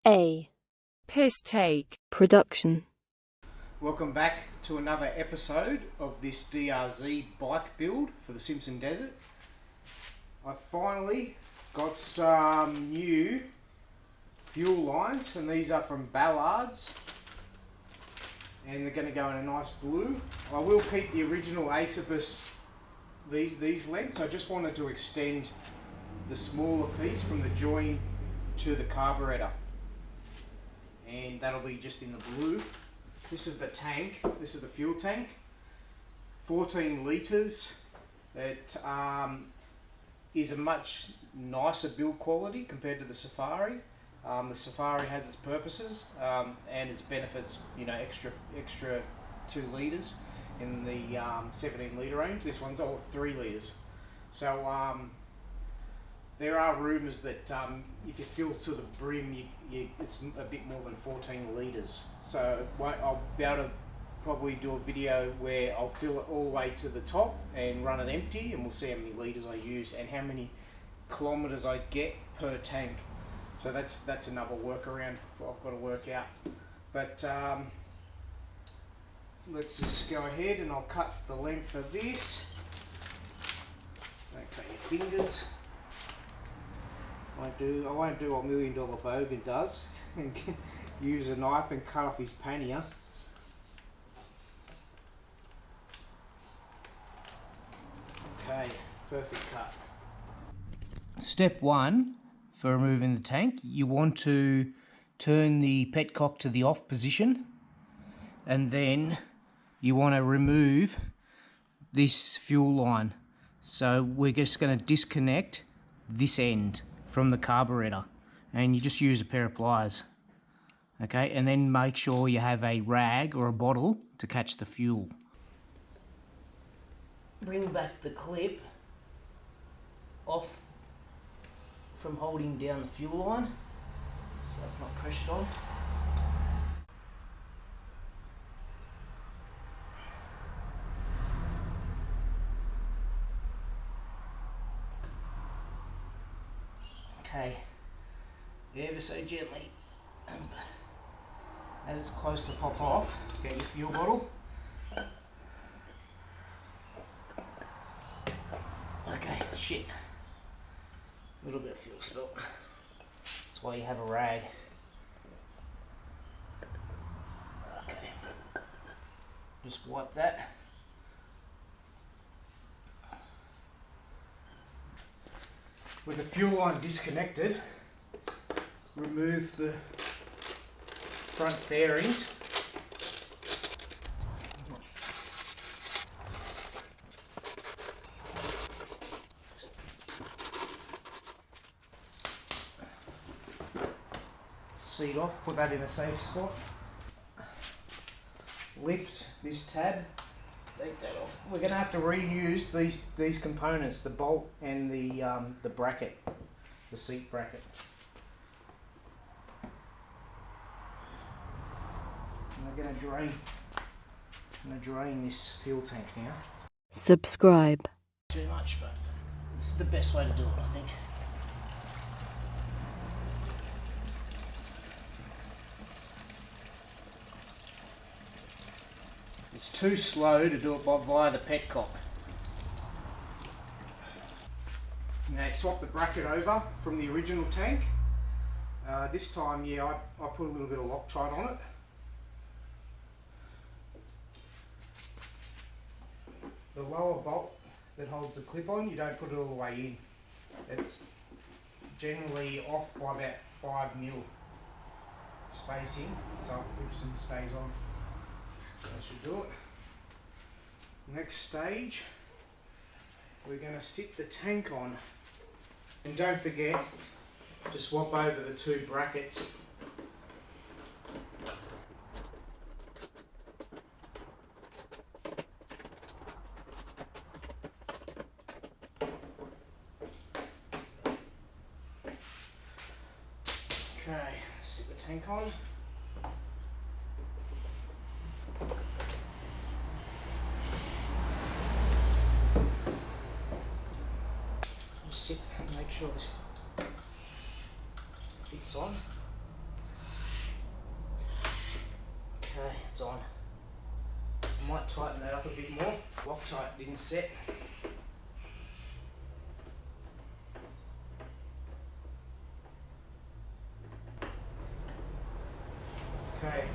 A. Piss take. Production. Welcome back to another episode of this DRZ bike build for the Simpson Desert. I finally got some new fuel lines, and these are from Ballard's, and they're going to go in a nice blue. I will keep the original Acerbis these lengths. I just wanted to extend the smaller piece from the join to the carburetor, and that'll be just in the blue. This is the tank, this is the fuel tank, 14 litres. It is a much nicer build quality compared to the Safari. The Safari has its purposes and its benefits, you know, extra 2 litres in the 17 litre range. This one's all 3 litres. So there are rumours that if you fill to the brim, it's a bit more than 14 litres. So I'll be able to probably do a video where I'll fill it all the way to the top and run it empty, and we'll see how many litres I use and how many kilometres I get per tank. So that's another workaround I've got to work out. But let's just go ahead and I'll cut the length of this. Don't cut your fingers. I won't do what $1 Million Bogan does and use a knife and cut off his pannier. Okay, perfect cut. Step 1 for removing the tank, you want to turn the petcock to the off position, and then you want to remove this fuel line. So we're just going to disconnect this end from the carburetor, and you just use a pair of pliers. Okay, and then make sure you have a rag or a bottle to catch the fuel. Bring back the clip off from holding down the fuel line, so it's not pressured on. Okay, ever so gently, as it's close to pop off, get your fuel bottle. Okay, shit. A little bit of fuel spill. That's why you have a rag. Okay. Just wipe that. With the fuel line disconnected, remove the front bearings. Seat off, put that in a safe spot. Lift this tab, take that off. We're going to have to reuse these components, the bolt and the bracket, the seat bracket. And we're going to drain this fuel tank now. Subscribe. Too much, but it's the best way to do it, I think. It's too slow to do it via the petcock. Now swap the bracket over from the original tank. This time, yeah, I put a little bit of Loctite on it. The lower bolt that holds the clip on, you don't put it all the way in. It's generally off by about 5 mil spacing, so it clips and stays on. That should do it. Next stage, we're going to sit the tank on, and don't forget to swap over the 2 brackets. Okay, sit the tank on. Sit and make sure this fits on. might tighten that up a bit more. Loctite didn't set. Okay,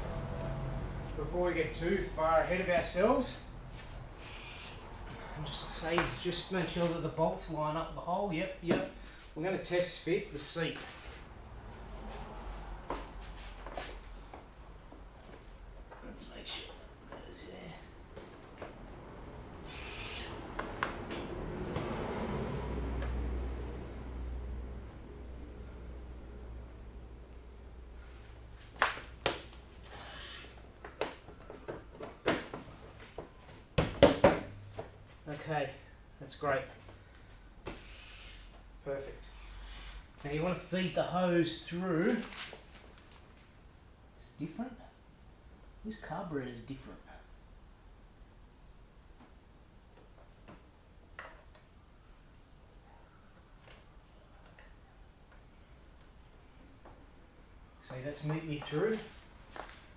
before we get too far ahead of ourselves, just make sure that the bolts line up the hole. Yep. We're going to test fit the seat. Let's make sure that goes there. Okay, that's great. Perfect. Now you want to feed the hose through. It's different. This carburetor is different. See, that's neatly through.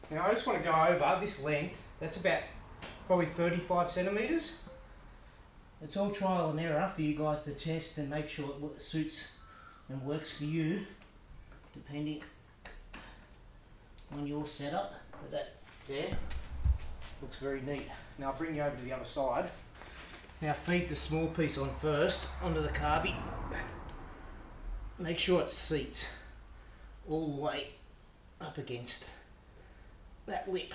Now I just want to go over this length. That's about probably 35 centimetres. It's all trial and error for you guys to test and make sure it suits and works for you, depending on your setup. But that there looks very neat. Now I'll bring you over to the other side. Now feed the small piece on first onto the carby. Make sure it seats all the way up against that lip.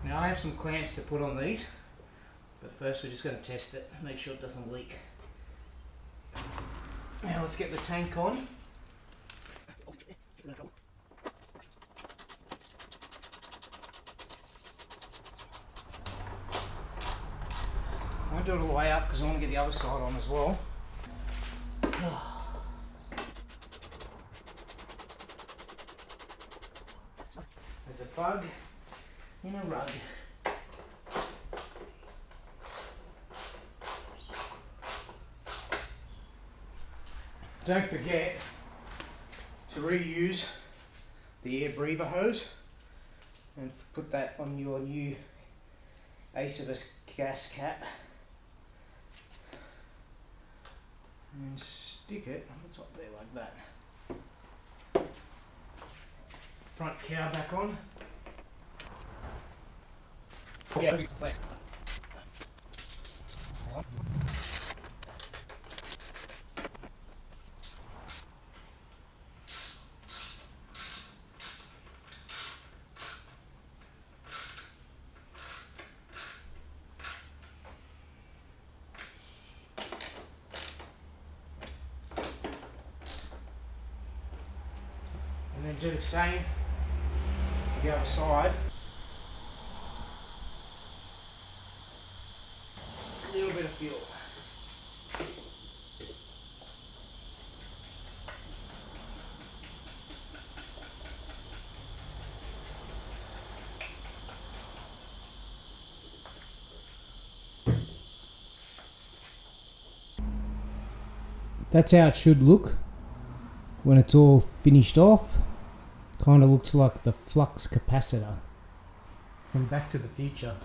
Now I have some clamps to put on these, but first we're just going to test it, make sure it doesn't leak. Now let's get the tank on. I won't do it all the way up because I want to get the other side on as well. There's a bug in a rug. Don't forget to reuse the air breather hose and put that on your new Acerbis gas cap and stick it on the top there like that. Front cow back on. Yeah. And then do the same with the other side. Just a little bit of fuel. That's how it should look when it's all finished off. Kind of looks like the flux capacitor from Back to the Future.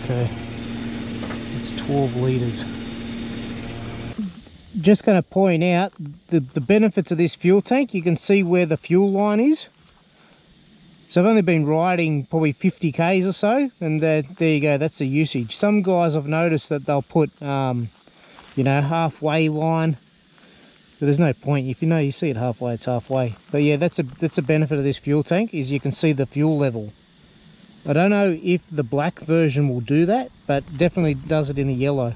Okay, it's 12 litres. Just going to point out the benefits of this fuel tank. You can see where the fuel line is. So I've only been riding probably 50 k's or so, and there you go, that's the usage. Some guys I've noticed that they'll put you know, halfway line, but there's no point. If you see it halfway, it's halfway. But yeah, that's a benefit of this fuel tank, is you can see the fuel level. I don't know if the black version will do that, but definitely does it in the yellow.